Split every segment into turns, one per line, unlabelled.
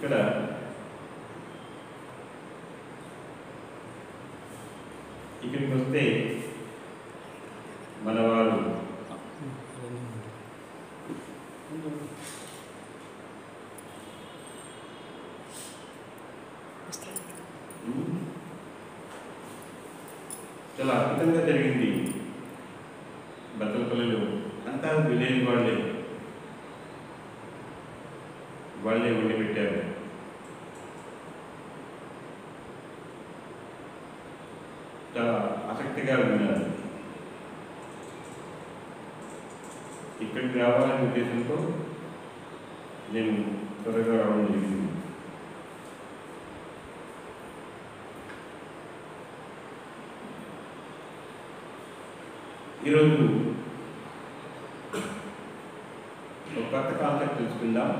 ఇక్కడ ఇక్కడికి వస్తే మన వారు చాలా అద్భుతంగా జరిగింది. బత్తలపల్లిలో అంతా విలేజ్ వాళ్ళే వండి పెట్టారు. చాలా ఆసక్తిగా విన్నారు. ఇక్కడికి రావాలనే ఉద్దేశంతో నేను త్వరగా రావడం జరిగింది. ఈరోజు ఒక కొత్త కాన్సెప్ట్ తెలుసుకుందాం.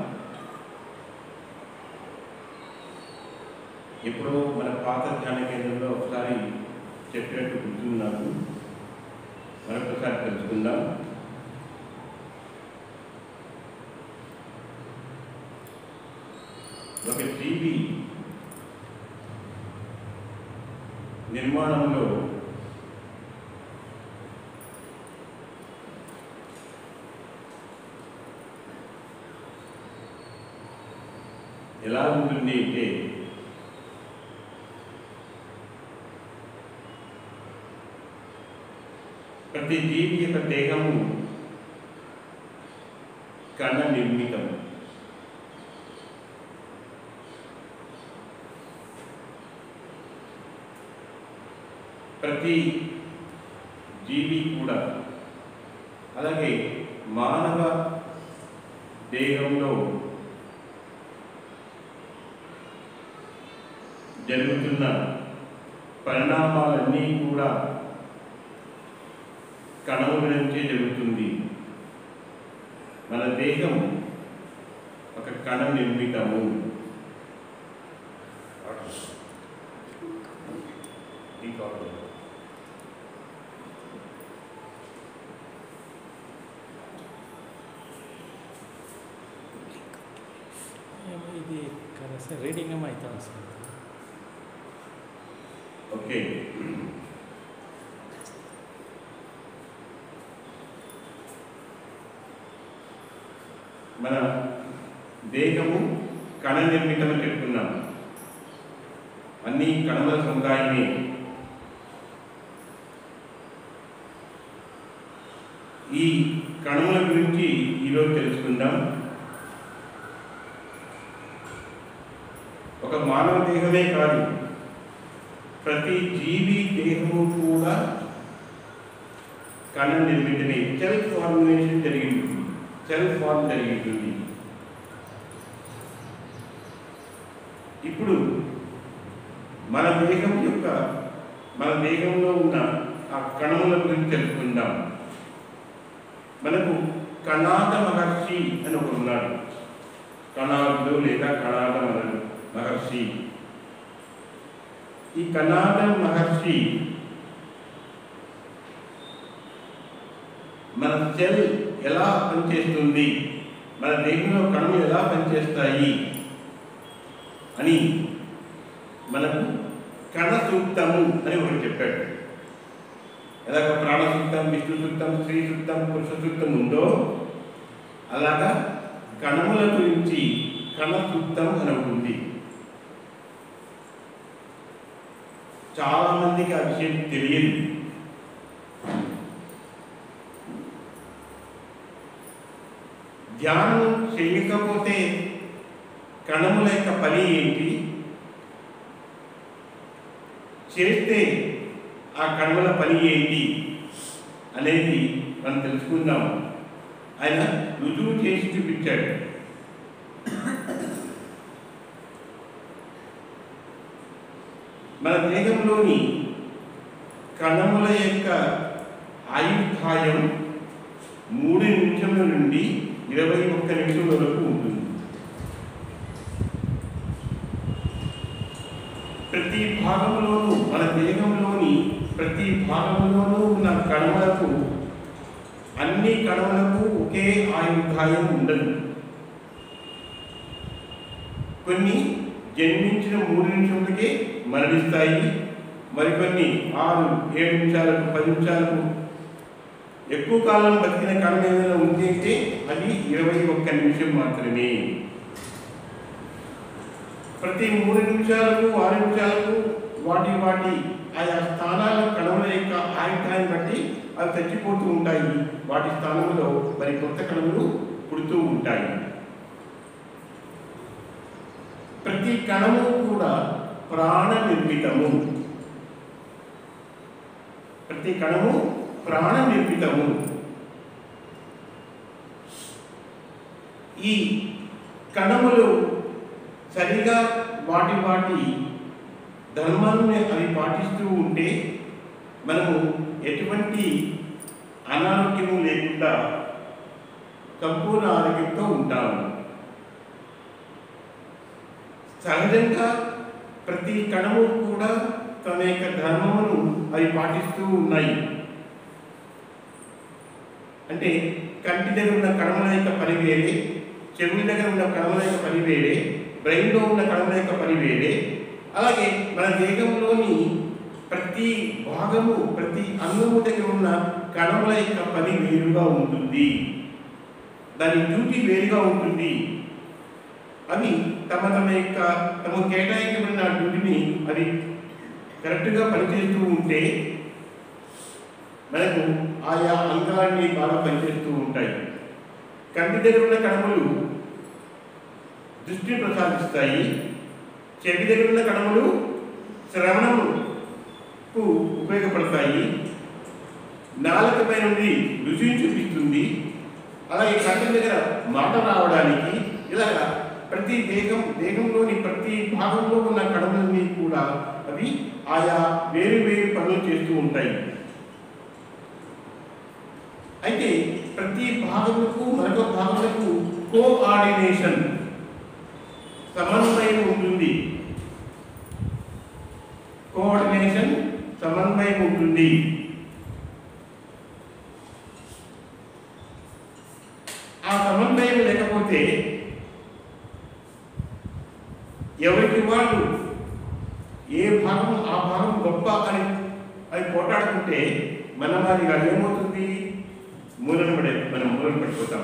ఎప్పుడో మన పాత ధ్యాన కేంద్రంలో ఒకసారి చెప్పినట్టు గుర్తుంది నాకు. మరొకసారి తెలుసుకుందాం. ఒక జీవి నిర్మాణంలో ఎలా ఉంటుంది అంటే ప్రతి జీవి యొక్క దేహము కణ నిర్మితం. ప్రతి జీవి కూడా అలాగే మానవ దేహంలో జరుగుతున్న పరిణామాలన్నీ కూడా కణముల నుంచే జరుగుతుంది. మన దేహం ఒక కణ నిర్మితము.
ఇది రీడింగ్ ఏమో అవుతుంది సార్.
ఓకే, మన దేహము కణ నిర్మితమని చెప్పుకున్నాం. అన్ని కణముల సముదాయమే. ఈ కణముల గురించి ఈరోజు తెలుసుకుందాం. ఒక మానవ దేహమే కాదు, ప్రతి జీవి దేహము కూడా కణ నిర్మితమే. సెల్ ఫార్ములేషన్ జరిగింది, సెల్ ఫార్మ్ జరిగింది. ఇప్పుడు మన దేహంలో ఉన్న ఆ కణముల గురించి తెలుసుకుందాం. మనకు కణాద మహర్షి అని ఒకరు ఉన్నాడు. కణాదుడు లేదా కణాద మహర్షి. ఈ కణాద మహర్షి మన సెల్ ఎలా పనిచేస్తుంది, మన దేహంలో కణములు ఎలా పనిచేస్తాయి అని మనకు కణ సూక్తము అని ఒకటి చెప్పాడు. ఎలాగ ప్రాణ సూక్తం, విష్ణు సూక్తం, స్త్రీ సూక్తం, పురుష సూక్తం ఉందో అలాగా కణముల గురించి కణ సూక్తం అని ఒకటి ఉంది. చాలా మందికి ఆ విషయం తెలియదు. ధ్యానం చేయకపోతే కణముల యొక్క పని ఏంటి, చేస్తే ఆ కణముల పని ఏంటి అనేది మనం తెలుసుకుందాం. ఆయన రుజువు చేసి చూపించాడు. మన దేహంలోని కణముల యొక్క ఆయుర్దాయం 3 నిమిషముల నుండి 21 నిమిషం వరకు ఉంటుంది. ప్రతి భాగంలోనూ, మన దేహంలోని ప్రతి భాగంలోనూ ఉన్న కణములకు, అన్ని కణములకు ఒకే ఆయుర్దాయం ఉండదు. కొన్ని జన్మించిన 3 నిమిషములకే మరణిస్తాయి, మరికొన్ని 6, 7 నిమిషాలకు 10 నిమిషాలకు. ఎక్కువ కాలం బతికిన కణం ఏదైనా ఉంది అంటే అది 21 నిమిషం మాత్రమే. ప్రతి 3 నిమిషాలకు 6 నిమిషాలకు వాటి ఆయా స్థానాల కణముల యొక్క ఆయుధాన్ని బట్టి అవి చచ్చిపోతూ ఉంటాయి. వాటి స్థానంలో మరి కొత్త కణములు పుడుతూ ఉంటాయి. ప్రతి కణము కూడా ప్రాణ నిర్మితము. ప్రతి కణము ప్రాణ నిర్మితము. ఈ కణములు సరిగా వాటి ధర్మాన్ని అవి పాటిస్తూ ఉంటే మనము ఎటువంటి అనారోగ్యము లేకుండా సంపూర్ణ ఆరోగ్యంతో ఉంటాము. సహజంగా ప్రతి కణము కూడా తన యొక్క ధర్మమును అవి పాటిస్తూ ఉన్నాయి. అంటే కంటి దగ్గర ఉన్న కణముల యొక్క పని వేరే, చెవుల దగ్గర ఉన్న కణముల యొక్క పని వేరే, బ్రెయిన్లో ఉన్న కణముల యొక్క పని వేరే. అలాగే మన దేహంలోని ప్రతి భాగము, ప్రతి అంగము దగ్గర ఉన్న కణముల యొక్క పని వేరుగా ఉంటుంది. దాని డ్యూటీ వేరుగా ఉంటుంది. అవి తమ కేటాయించబడిన డ్యూటీని అవి కరెక్ట్గా పనిచేస్తూ ఉంటే మనకు ఆయా అంగాలన్నీ బాగా పనిచేస్తూ ఉంటాయి. కంటి దగ్గర ఉన్న కణములు దృష్టిని ప్రసాదిస్తాయి. చెవి దగ్గర ఉన్న కణములు శ్రవణముకు ఉపయోగపడతాయి. నాలుకపై నుండి రుచిని చూపిస్తుంది. అలాగే కంటి దగ్గర మాట రావడానికి, ఇలాగా ప్రతి దేహంలోని ప్రతి భాగంలో ఉన్న కణములన్నీ కూడా అవి ఆయా వేరు పనులు చేస్తూ ఉంటాయి. అయితే ప్రతి భాగములకు మరొక భాగములకు కోఆర్డినేషన్, సమన్వయం ఉంటుంది. కోఆర్డినేషన్, సమన్వయం ఉంటుంది. ఆ సమన్వయం లేకపోతే ఎవరికి వాళ్ళు ఏ భాగం ఆ భాగం గొప్ప అని అది పోటాడుకుంటే మనం అది ఏమవుతుంది, మనం మూలను పడిపోతాం.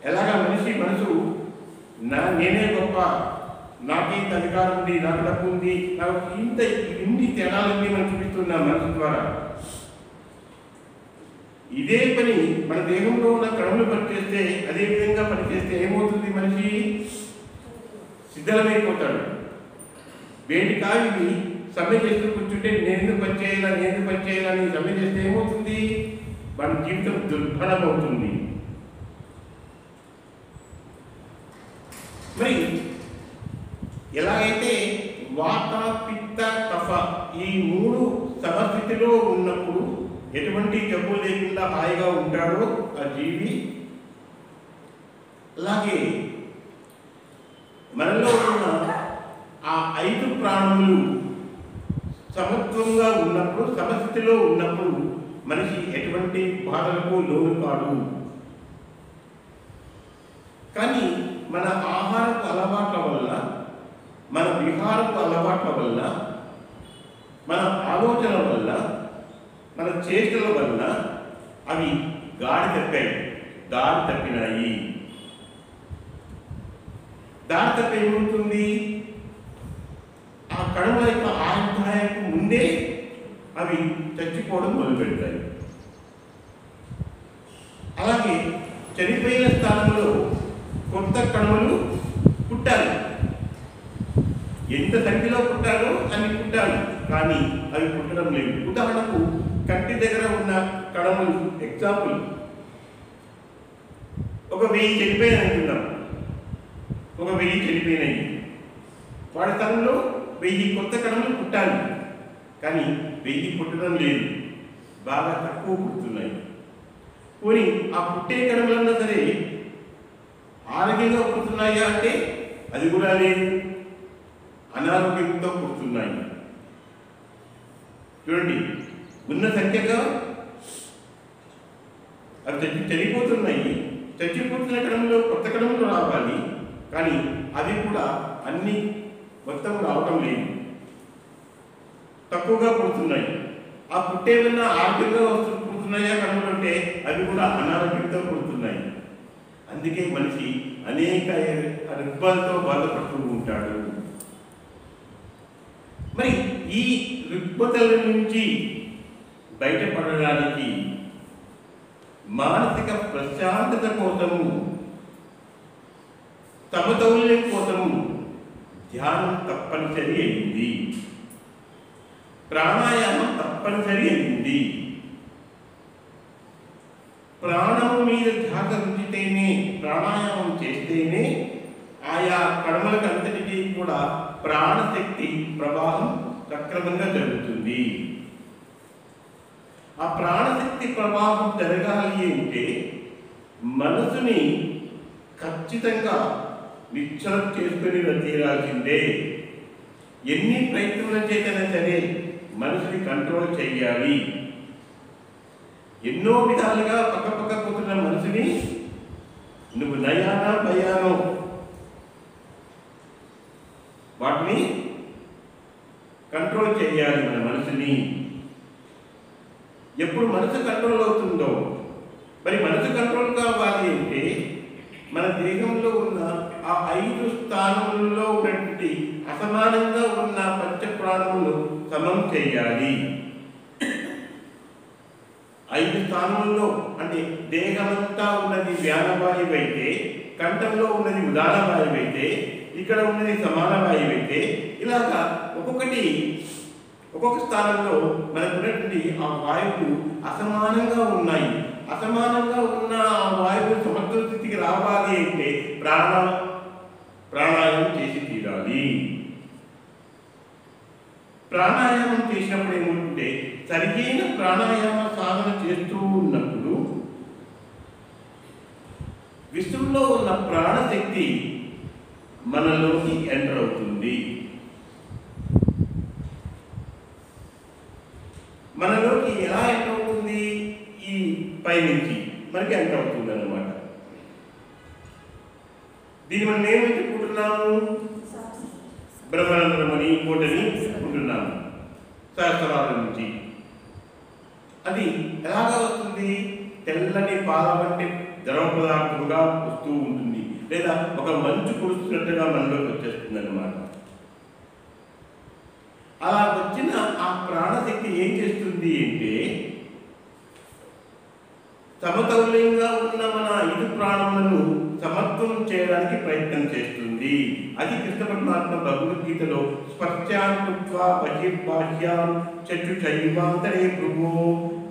ఎలాగా మనిషి మనసు నేనే గొప్ప, నాకు ఇంత అధికారం ఉంది, నాకు డబ్బు ఉంది, నాకు ఇన్ని తేడాలన్నీ మనం చూపిస్తున్నాం మనసు ద్వారా. ఇదే పని మన దేహంలో ఉన్న కణములు పనిచేస్తే, అదే విధంగా పనిచేస్తే ఏమవుతుంది, మనిషి సిద్ధమైపోతాడు. వేటికావి సమ్మె చేస్తూ కూర్చుంటే నేను పనిచేయాలని సమ్మె చేస్తే ఏమవుతుంది, మన జీవితం దుర్భరమవుతుంది. మరి ఎలాగైతే వాత, పిత్త, కఫ ఈ 3 సమస్థితిలో ఉన్నప్పుడు ఎటువంటి జబ్బు లేకుండా హాయిగా ఉంటాడో ఆ జీవి, అలాగే మనలో ఉన్న ఆ 5 ప్రాణములు సమత్వంగా ఉన్నప్పుడు, సమస్థితిలో ఉన్నప్పుడు మనిషి ఎటువంటి బాధలకు లోను కాడు. కానీ మన ఆహారపు అలవాట్ల వల్ల, మన విహారపు అలవాట్ల వల్ల, మన ఆలోచన వల్ల, మన చేష్టల వల్ల అవి దారి తప్పినాయి. దారి తప్ప ఏమవుతుంది, ఆ కణముల యొక్క ఆయుధాలకు ముందే అవి చచ్చిపోవడం మొదలు పెడతాయి. అలాగే చనిపోయిన స్థానంలో కొత్త కణములు పుట్టాలి. ఎంత సంఖ్యలో పుట్టాలో అన్ని పుట్టాలి, కానీ అవి పుట్టడం లేదు. ఉదాహరణకు కంటి దగ్గర ఉన్న కణములు, ఎగ్జాంపుల్, ఒక 1000 చనిపోయినాయి అనుకుందాం. ఒక 1000 చనిపోయినాయి. వాడి స్థలంలో 1000 కొత్త కణములు పుట్టాలి, కానీ 1000 పుట్టడం లేదు, బాగా తక్కువ పుడుతున్నాయి. పోనీ ఆ పుట్టే కణములన్నా సరే ఆరోగ్యంగా పుడుతున్నాయా అంటే అది కూడా లేదు, అనారోగ్యంతో పుడుతున్నాయి. చూడండి, ఉన్న సంఖ్యగా అవి చనిపోతున్నాయి, చచ్చిపోతున్న కణంలో కొత్త కణంలో రావాలి, కానీ అవి కూడా అన్ని మొత్తం రావటం లేదు, తక్కువగా పుడుతున్నాయి. ఆ పుట్టేవన్నా ఆరోగ్యంగా పుడుతున్నాయా కణములు అంటే అవి కూడా అనారోగ్యంతో పుడుతున్నాయి. అందుకే మనిషి అనేక రుగ్మతలతో బాధపడుతూ ఉంటాడు. మరి ఈ రుగ్మతల నుంచి బయటపడడానికి మానసిక ప్రశాంతత కోసము, సమతౌల్యం కోసము ధ్యానం తప్పనిసరి అయింది, ప్రాణాయామం తప్పనిసరి అయింది. ప్రాణము మీద ధ్యాస ఉంచితేనే, ప్రాణాయామం చేస్తేనే ఆయా కర్మలకు అంతటికీ కూడా ప్రాణశక్తి ప్రవాహం సక్రమంగా జరుగుతుంది. ఆ ప్రాణశక్తి ప్రవాహం జరగాలి అంటే మనసుని ఖచ్చితంగా నిశ్చలం చేసుకుని తీరాల్సిందే. ఎన్ని ప్రయత్నాల చేతనే సరే మనసుని కంట్రోల్ చేయాలి. ఎన్నో విధాలుగా పక్క పోతున్న మనసుని నువ్వు నయానా భయానో వాటిని కంట్రోల్ చేయాలి. మన మనసుని ఎప్పుడు మనసు కంట్రోల్ అవుతుందో, మరి మనసు కంట్రోల్ కావాలి అంటే మన దేహంలో ఉన్న ఆ 5 స్థానములలో ఉన్నటువంటి అసమానంగా ఉన్న పంచప్రాణములు సమం చేయాలి. 5 స్థానములలో అంటే దేహమంతా ఉన్నది వ్యానవాయువు అయితే, కంఠంలో ఉన్నది ఉదానవాయువు అయితే, ఇక్కడ ఉన్నది సమాన వాయువు అయితే, ఇలాగా ఒక్కొక్క స్థానంలో మనకు ఉన్నటువంటి ఆ వాయువులు అసమానంగా ఉన్నాయి. అసమానంగా ఉన్న ఆ వాయువు సమర్థ స్థితికి రావాలి అంటే ప్రాణాయామం చేసి తీరాలి. ప్రాణాయామం చేసినప్పుడు ఏమంటే సరైన ప్రాణాయామ సాధన చేస్తూ ఉన్నప్పుడు విశ్వంలో ఉన్న ప్రాణశక్తి మనలోకి ఎంటర్ అవుతుంది. మనలోకి ఎలా ఎంటర్ అవుతుంది? ఈ పైనుంచి మనకి ఎంటర్ అవుతుంది అన్నమాట. దీన్ని మనం ఏమని చెప్పుకుంటున్నాము? బ్రహ్మానందమని కోటని చెప్పుకుంటున్నాము సహస్రాల నుంచి. అది ఎలాగా వస్తుంది? తెల్లని పాల వంటి ద్రవ పదార్థముగా వస్తూ ఉంటుంది, లేదా ఒక మంచు కురుస్తున్నట్టుగా మనలోకి వచ్చేస్తుంది అన్నమాట. అలా వచ్చిన ఆ ప్రాణశక్తి ఏం చేస్తుంది అంటే సమతౌల్యంగా ఉన్న మన 5 ప్రాణములను సమత్వం చేయడానికి ప్రయత్నం చేస్తుంది. అది కృష్ణ పరమాత్మ భగవద్గీతలో స్పర్శాన్కృత్వా బహిర్బాహ్యాన్ చక్షుషైవాంతరే భృవో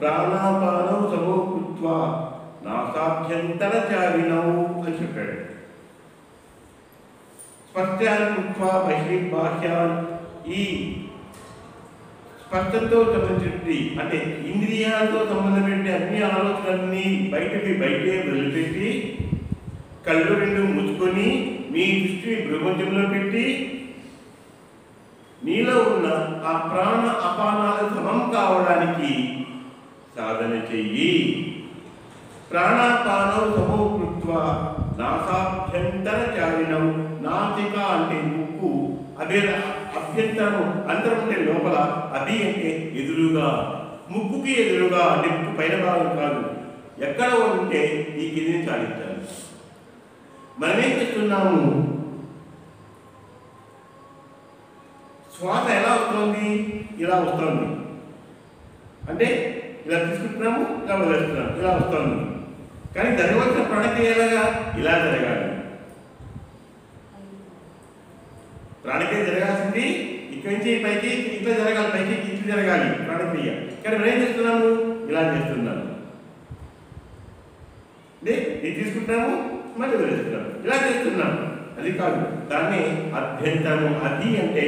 ప్రాణాపానౌ సమో కృత్వా నాసాభ్యంతరచారిణౌ అని చెప్పాడు. స్పర్శాన్కృత్వా బహిర్బాహ్యాన్, ఈ స్పర్శతో సంబంధించి అంటే ఇంద్రియాలతో సంబంధమైన అన్ని ఆలోచనలన్నీ బయటే వదిలిపెట్టి కళ్ళు 2 మూసుకొని మీ దృష్టిని ప్రపంచంలో పెట్టి నీలో ఉన్న ఆ ప్రాణ అపానాలు సమం కావడానికి సాధన చెయ్యి. ప్రాణాపానౌ సమో కృత్వా నాసాభ్యంతరచారిణం. నాసిక అంటే ముక్కు, అదే అభ్యంతరము, అంతరం అంటే లోపల, అది అంటే ఎదురుగా, ముక్కుకి ఎదురుగా అంటే ముక్కు పైన భాగం కాదు, ఎక్కడ ఉంటే ఈ కిందిని చాలించాలి. మనమేం చేస్తున్నాము? శ్వాస ఎలా వస్తుంది? ఇలా వస్తుంది. అంటే ఇలా తీసుకుంటున్నాము, ఇలా వదిలేస్తున్నాము, ఇలా వస్తుంది. కానీ జరగవలసిన ప్రాణక్రియ ఎలాగా? ఇలా జరగాలి. ప్రాణక్రియ జరగాల్సింది ఇక్కడి నుంచి పైకి ఇట్లా జరగాలి, పైకి ఇట్లా జరగాలి ప్రాణక్రియ. కానీ మనం ఏం చేస్తున్నాము? ఇలా చేస్తున్నాము. ఇది తీసుకుంటున్నాము, మళ్ళీ వదిలేస్తున్నాము, ఇలా చేస్తున్నాము. అది కాదు, దాన్ని అభ్యంతరము. అది అంటే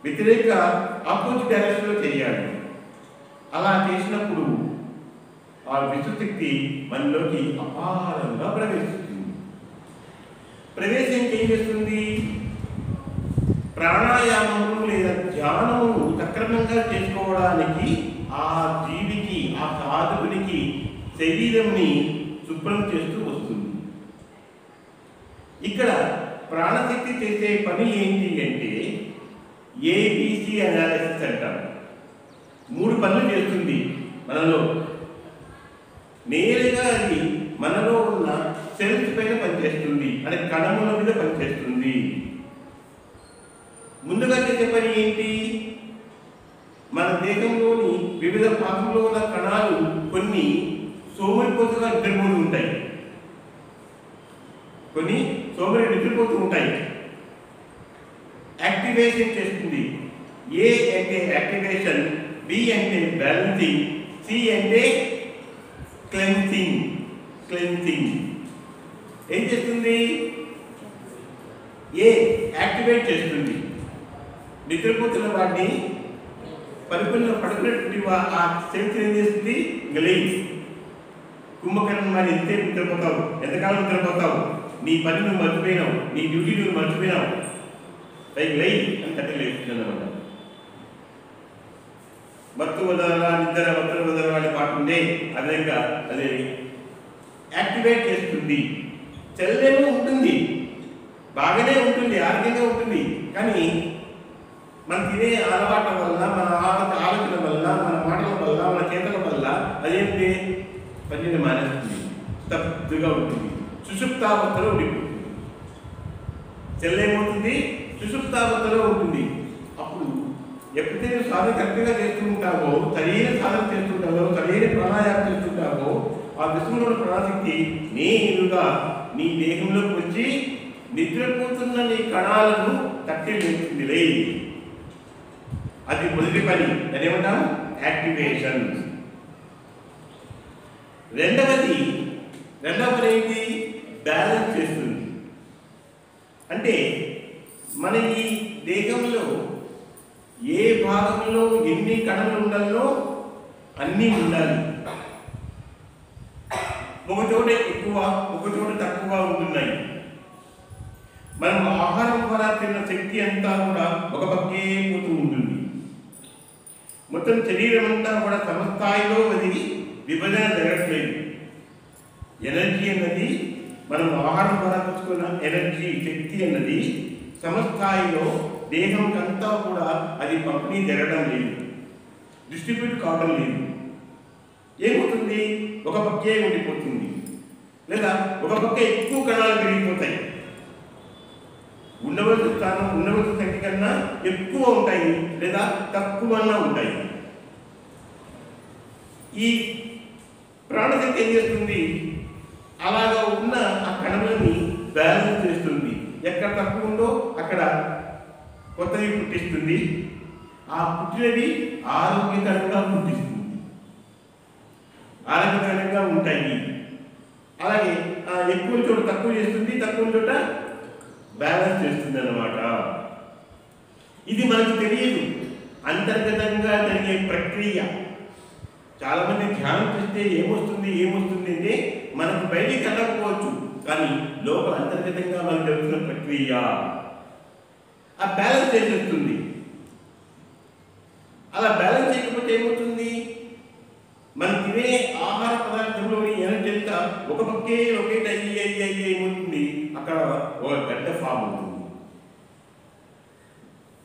వ్యతిరేక ఆపోజిట్ డైరెక్షన్లో చేయాలి. అలా చేసినప్పుడు ఆ విశ్వశక్తి మనలోకి అపారంగా ప్రవేశిస్తుంది. ప్రవేశించి ఏం చేస్తుంది? ప్రాణాయామము లేదా ధ్యానము సక్రమంగా చేసుకోవడానికి ఆ జీవికి, ఆ సాధకునికి శరీరంని ప్రాణశక్తి చేసే పని ఏంటి అంటే ఏబిసి అనాలిసిస్ అంటాం. 3 పనులు చేస్తుంది మనలో. నేరుగా అది మనలో ఉన్న సెల్స్ పైన పనిచేస్తుంది, అంటే కణముల మీద పనిచేస్తుంది. ముందుగా చేసే పని ఏంటి? మన దేహంలోని వివిధ భాగంలో ఉన్న కణాలు కొన్ని సోమరిపోతుగా నిద్రపోతూ ఉంటాయి, కొన్ని నిద్రపోతూ ఉంటాయి. యాక్టివేషన్ చేస్తుంది. ఏ అంటే యాక్టివేషన్, బి అంటే బ్యాలెన్సింగ్, సి అంటే క్లెన్సింగ్. ఏం చేస్తుంది? ఏ యాక్టివేట్ చేస్తుంది. నిద్రపోతున్న వాటిని పడుకున్నటువంటి ఆ సెల్స్ ఏం చేస్తుంది? గలేజ్ కుంభకర్ణ మరి ఎంతే నిద్రపోతావు, ఎంతకాలం నిద్రపోతావు, నీ పని నువ్వు మర్చిపోయినావు, నీ డ్యూటీ నువ్వు మర్చిపోయినావు, పైకి లై అని కట్టలేస్తుంది అన్నమాట. మత్తు వదలరా నిద్ర మత్తులు వదలరా అని పాట ఉండే ఆ విధంగా అదే యాక్టివేట్ చేస్తుంది. చెల్లేమో ఉంటుంది, బాగానే ఉంటుంది, ఆరోగ్యంగా ఉంటుంది. కానీ మన తినే అలవాట్ల వల్ల, మన ఆలోచన వల్ల, మన మాటల వల్ల, మన చేతల వల్ల అదేంటి పనిని మానేస్తుంది, స్తబ్దుగా ఉంటుంది, సుషుప్తావస్థలో ఉండిపోతుంది. చెల్లేమవుతుంది? సుషుప్తావస్థలో ఉంటుంది. అప్పుడు ఎప్పుడైతే నువ్వు సాధన కరెక్ట్గా చేస్తుంటావో, సరైన సాధన చేస్తుంటావో, సరైన ప్రాణాయామం చేస్తుంటావో, ఆ విశ్వంలో ప్రాణశక్తి నేరుగా నీ దేహంలోకి వచ్చి నిద్రపోతున్న నీ కణాలను తట్టి లేపుతుంది. అది మొదటి పని. అదేమంటాం? యాక్టివేషన్. రెండవ పని ఏంటి? బ్యాలెన్స్ చేస్తుంది. అంటే మన ఈ దేహంలో ఏ భాగంలో ఎన్ని కణాలు ఉండాలో అన్నీ ఉండాలి. ఒక చోట ఎక్కువ, ఒక చోట తక్కువ ఉంటున్నాయి. మనం ఆహారం ద్వారా తిన్న శక్తి అంతా కూడా ఒక పక్కే పోతూ ఉంటుంది. మొత్తం శరీరం అంతా కూడా సమస్థాయిలో అది విభజన జరగట్లేదు. ఎనర్జీ అన్నది, మనం ఆహారం ద్వారా తీసుకున్న ఎనర్జీ, శక్తి అన్నది సమస్థాయిలో దేహంకంతా కూడా అది పంపిణీ జరగడం లేదు, డిస్ట్రిబ్యూట్ కావడం లేదు. ఏమవుతుంది? ఒక పక్కే ఉండిపోతుంది, లేదా ఒక పక్క ఎక్కువ కణాలు పెరిగిపోతాయి. ఉండవలసిన స్థానం, ఉండవలసిన శక్తి కన్నా ఎక్కువ ఉంటాయి, లేదా తక్కువన్నా ఉంటాయి. ఈ ప్రాణశక్తి ఏం చేస్తుంది? అలాగా ఉన్న ఆ కణములని బ్యాలెన్స్ చేస్తుంది. ఎక్కడ తక్కువ ఉందో అక్కడ కొత్తవి పుట్టిస్తుంది. ఆ పుట్టినవి ఆరోగ్యకరంగా పుట్టిస్తుంది, ఆరోగ్యకరంగా ఉంటాయి. అలాగే ఎక్కువ చోట తక్కువ చేస్తుంది, తక్కువ చోట బ్యాలెన్స్ చేస్తుంది అన్నమాట. ఇది మనకు తెలియదు, అంతర్గతంగా జరిగే ప్రక్రియ. చాలామంది ధ్యానం చేస్తే ఏమొస్తుంది అంటే మనకు బయటికి కట్టకపోవచ్చు, కానీ లోపల అంతర్గతంగా మనకు జరుగుతున్న ప్రక్రియ ఆ బ్యాలెన్స్ చేసేస్తుంది. అలా బ్యాలెన్స్ చేయకపోతే ఏమవుతుంది? మనం తినే ఆహార పదార్థంలోని ఎనర్జీ అంతా ఒక పక్కే రొటేట్ అయ్యి ఏమవుతుంది? అక్కడ ఒక గడ్డ ఫామ్ అవుతుంది,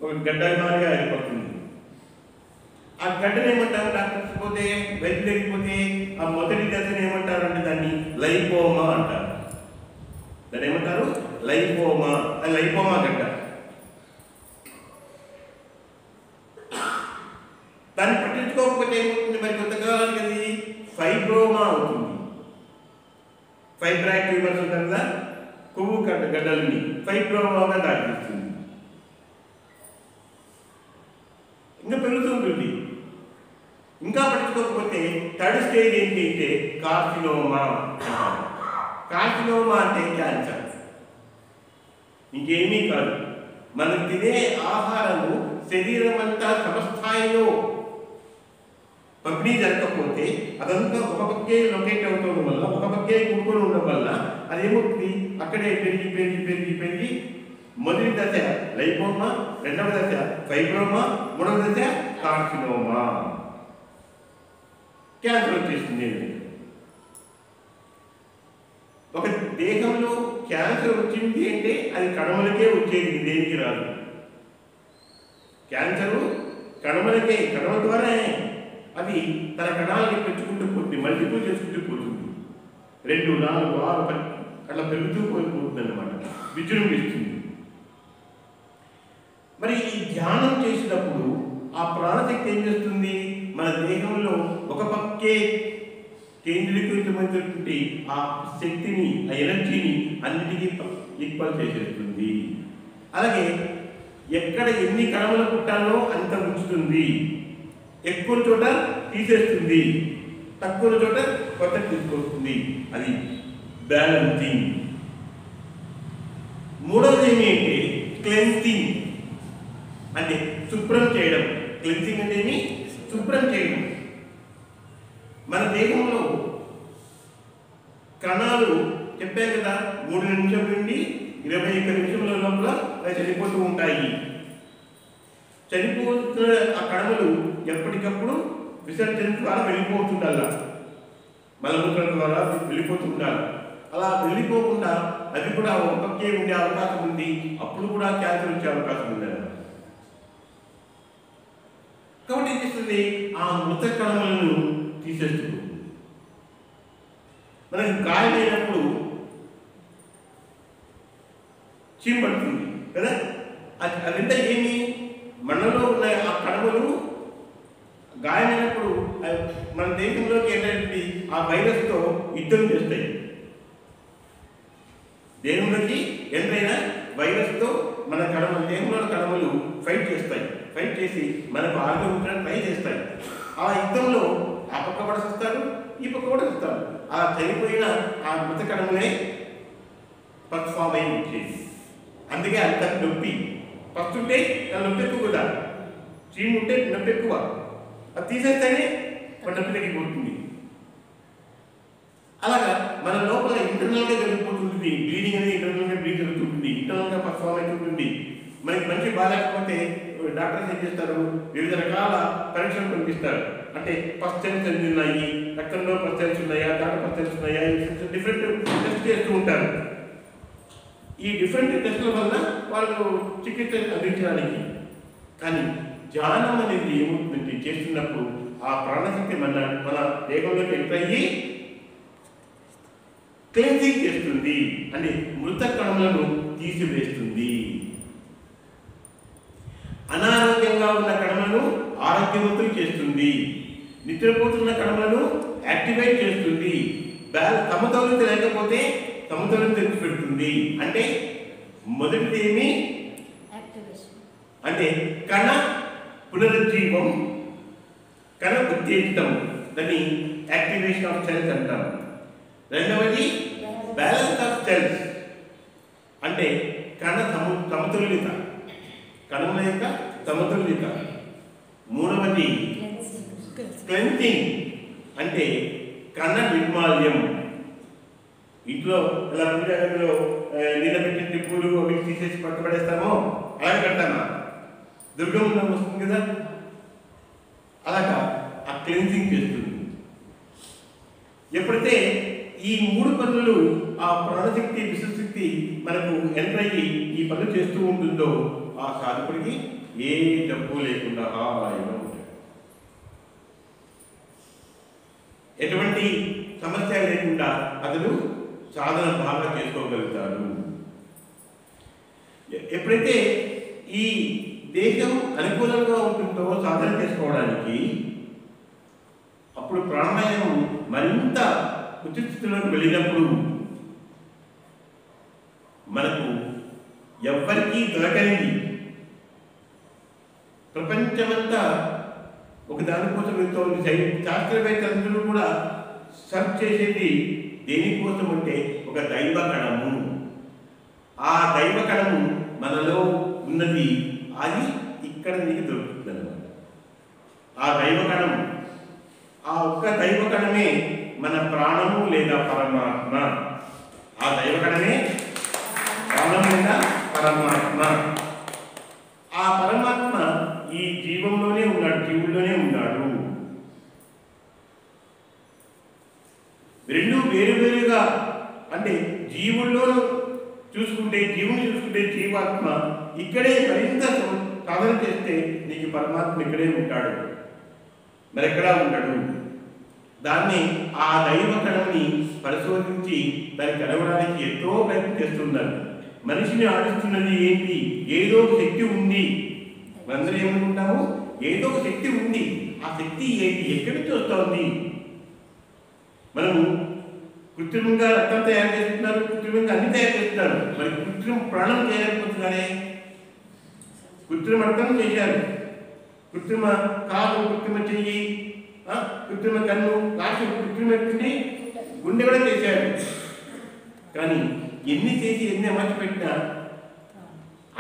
ఒక గడ్డ మాదిరిగా అయిపోతుంది. ఆ గడ్డను ఏమంటారు? డాక్టర్స్ పోతే, వైద్యులు లేకపోతే ఆ మొదటి దశను ఏమంటారంటే దాన్ని లైపోమా అంటారు. దాన్ని ఏమంటారు? లైపోమా. అది లైపోమా గడ్డ. దాన్ని పట్టించుకోకపోతే ఏమవుతుంది? మరి కొంతకాలానికి అది ఫైబ్రోమా అవుతుంది. ఫైబ్రాయిడ్ ట్యూమర్స్ ఉంటారు కదా, కొవ్వు గడ్డలని ఫైబ్రోమాగా దాటిస్తుంది. ఇంకా పెరుగుతుంటుంది. ఇంకా పట్టించుకోకపోతే థర్డ్ స్టేజ్ ఏంటి అంటే కార్సినోమా. కార్సినోమా అంటే క్యాన్సర్, ఇంకేమీ కాదు. మనం తినే ఆహారము శరీరం అంతా సమస్థాయిలో పంపిణీ జరగకపోతే అదంతా ఒక పక్కే లొకేట్ అవుతుండడం వల్ల, ఒక పక్కే కూడుకొని ఉండడం వల్ల అదేమవుతుంది? అక్కడే పెరిగి మొదటి దశ లైపోమా, రెండవ దశ ఫైబ్రోమా, మూడవ దశ కార్సినోమా, క్యాన్సర్ వచ్చేసింది. ఒక దేహంలో క్యాన్సర్ వచ్చిన చేస్తుంది అంటే అది కణములకే వచ్చేది, దేనికి రాదు. క్యాన్సరు కణములకే, కణముల ద్వారానే అది తన కణాలని పెంచుకుంటూ పోతుంది, మల్టిపుల్ చేసుకుంటూ పోతుంది. 2, 4, 6, 10 అట్లా పెరుగుతూ పోతుంది అన్నమాట, విజృంభిస్తుంది. మరి ఈ ధ్యానం చేసినప్పుడు ఆ ప్రాణశక్తి ఏం చేస్తుంది, మన దేహంలో ఒక పక్కే కేంద్రీకృతమైనటువంటి ఆ శక్తిని, ఆ ఎనర్జీని అన్నిటికీ ఈక్వల్ చేసేస్తుంది. అలాగే ఎక్కడ ఎన్ని కణములు పుట్టాలో అంత ఉంచుతుంది, ఎక్కువ చోట తీసేస్తుంది, తక్కువ చోట కొత్త తీసుకొస్తుంది. అది బ్యాలెన్సింగ్. మూడవది ఏమి అంటే క్లెన్సింగ్, అంటే శుభ్రం చేయడం. క్లెన్సింగ్ అంటే ఏమి? శుభ్రం చేయడం. మన దేహంలో కణాలు చెప్పాను కదా, 3 నిమిషాల నుండి 21 నిమిషముల లోపల అవి చనిపోతూ ఉంటాయి. చనిపోతున్న ఆ కణములు ఎప్పటికప్పుడు విసర్జన ద్వారా వెళ్ళిపోతుండాల, మలమూత్రం ద్వారా వెళ్ళిపోతుండాలి. అలా వెళ్ళిపోకుండా అది కూడా ఒక పక్కే ఉండే అవకాశం ఉంది, అప్పుడు కూడా క్యాన్సర్ వచ్చే అవకాశం ఉంది. కాబట్టి ఏం చేస్తుంది, ఆ మృత కణములను తీసేస్తుంది. మనకి గాయమైనప్పుడు చీమ పడుతుంది కదా, అదంతా ఏమి, మనలో ఉన్న ఆ కణములు గాయమైనప్పుడు మన దేహంలోకి ఏంటంటే ఆ వైరస్తో యుద్ధం చేస్తాయి. దేహంలోకి ఎంతైన వైరస్తో మన దేహంలో కణములు ఫైట్ చేస్తాయి. ఫైట్ చేసి మనకు ఆరోగ్యం ఉండడానికి ట్రై చేస్తాయి. ఆ యుద్ధంలో ఆ పక్క కూడా వస్తారు, ఈ పక్క కూడా వస్తారు. ఆ చనిపోయిన ఆ మృత కణములే ఫస్ట్ ఫామ్ అయి వచ్చేది. అందుకే అంత నొప్పి. ఫస్ట్ ఉంటే నొప్పి ఎక్కువ కదా, చీమ ఉంటే నొప్పి ఎక్కువ. అది తీసేస్తేనే మన నొప్పి తగ్గిపోతుంది. అలాగా మన లోపల ఇంటర్నల్గా జరిగిపోతుంది. బ్లీడింగ్ అనేది ఇంటర్నల్గా బ్లీడ్ జరుగుతుంటుంది, ఇంటర్నల్గా పర్ఫామ్ అవుతుంటుంది. మనకి మంచి బాగాలేకపోతే డాక్టర్స్ ఏం చేస్తారు, వివిధ రకాల పరీక్షలు పంపిస్తారు. అంటే పర్సెంట్స్ ఎన్ని ఉన్నాయి, రక్తంలో పర్సెంట్స్ ఉన్నాయా, దాంట్లో పర్సెంట్స్ ఉన్నాయా, డిఫరెంట్ టెస్ట్ చేస్తూ ఉంటారు. ఈ డిఫరెంట్ టెస్టుల వల్ల వాళ్ళు చికిత్స అందించడానికి. కానీ ధ్యానం అనేది ఏమవుతుందంటే చేస్తున్నప్పుడు ఆ ప్రాణశక్తి మన దేహంలోకి ఎంటర్ అయ్యి క్లెన్సింగ్ చేస్తుంది, అంటే మృత కణములను తీసివేస్తుంది. అనారోగ్యంగా ఉన్న కణములను ఆరోగ్యవంతులు చేస్తుంది, నిద్రపోతున్న కణములను యాక్టివేట్ చేస్తుంది, సమతౌల్యత లేకపోతే సమతౌల్యం తెచ్చిపెడుతుంది. అంటే మొదటిది ఏమి అంటే కణ పునరుజ్జీవం, కణ ఉత్తేజితం, దాన్ని యాక్టివేషన్ ఆఫ్ సెల్స్ అంటాం. రెండవది బ్యాలెన్స్ ఆఫ్ సెల్స్, అంటే కణ సమతుల్యత, కణముల యొక్క సమతుల్యత. మూడవది క్లెన్సింగ్, అంటే కణ నిర్మాల్యం. ఇంట్లో ఇలా పూజలో నిలబెట్టిన పూలు అవి తీసేసి పట్టుబడేస్తామో అలాగే కడతామా, దుర్గం వస్తుంది కదా, అలాగా ఆ క్లెన్సింగ్ చేస్తుంది. ఎప్పుడైతే ఈ 3 పనులు ఆ ప్రాణశక్తి విశ్వశక్తి మనకు ఎంటర్ అయ్యి ఈ పనులు చేస్తూ ఉంటుందో ఆ సాధకుడికి ఏ జబ్బు లేకుండా హాయిగా ఉంటాడు, ఎటువంటి సమస్య లేకుండా అతను సాధన బాగా చేసుకోగలుగుతాడు. ఎప్పుడైతే ఈ దేహం అనుకూలంగా ఉంటుందో సాధన చేసుకోవడానికి, అప్పుడు ప్రాణాయామం మరింత ఉచిత స్థితిలోకి వెళ్ళినప్పుడు మనకు ఎవ్వరికీ దొరకనిది, ప్రపంచమంతా ఒక దానికోసం వెళ్తుంది. శాస్త్రవేత్తలందరూ కూడా సర్చ్ చేసేది దేనికోసం అంటే ఒక దైవ కణము. ఆ దైవ కణము మనలో ఉన్నది, అది ఇక్కడ నీకు దొరుకుతుంది అన్నమాట. ఆ దైవ కణం, ఆ ఒక్క దైవ కణమే మన ప్రాణము లేదా పరమాత్మ. ఆ దైవ కణమే ప్రాణం లేదా పరమాత్మ. ఆ పరమాత్మ ఈ జీవంలోనే ఉన్నాడు, జీవుల్లోనే ఉన్నాడు. రెండు వేరువేరుగా, అంటే జీవుల్లో చూసుకుంటే జీవుని చూసుకుంటే జీవాత్మ ఇక్కడే మరింత సాధన చేస్తే నీకు పరమాత్మ ఇక్కడే ఉంటాడు, మరెక్కడా ఉంటాడు. దాన్ని ఆ దైవ కణంని పరిశోధించి దాన్ని కలవడానికి ఎంతో ప్రయత్నం చేస్తున్నారు. మనిషిని ఆడిస్తున్నది ఏంటి? ఏదో ఒక శక్తి ఉంది. మనందరూ ఏమనుకుంటాము? ఏదో ఒక శక్తి ఉంది. ఆ శక్తి ఏంటి? ఎక్కడి నుంచి వస్తుంది? మనము కృత్రిమంగా రక్తం తయారు చేస్తున్నారు, కృత్రిమంగా అన్ని తయారు చేస్తున్నారు. మరి కృత్రిమ ప్రాణం చేయలేకపోతున్నారే. కృత్రిమ రక్తం చేశారు, కృత్రిమ కాలు, కృత్రిమ చెయ్యి, కృత్రిమ కన్ను, లాస్ట్ కృత్రిమ గుండె కూడా చేశారు. కానీ ఎన్ని చేసి ఎన్ని అమర్చి పెట్టినా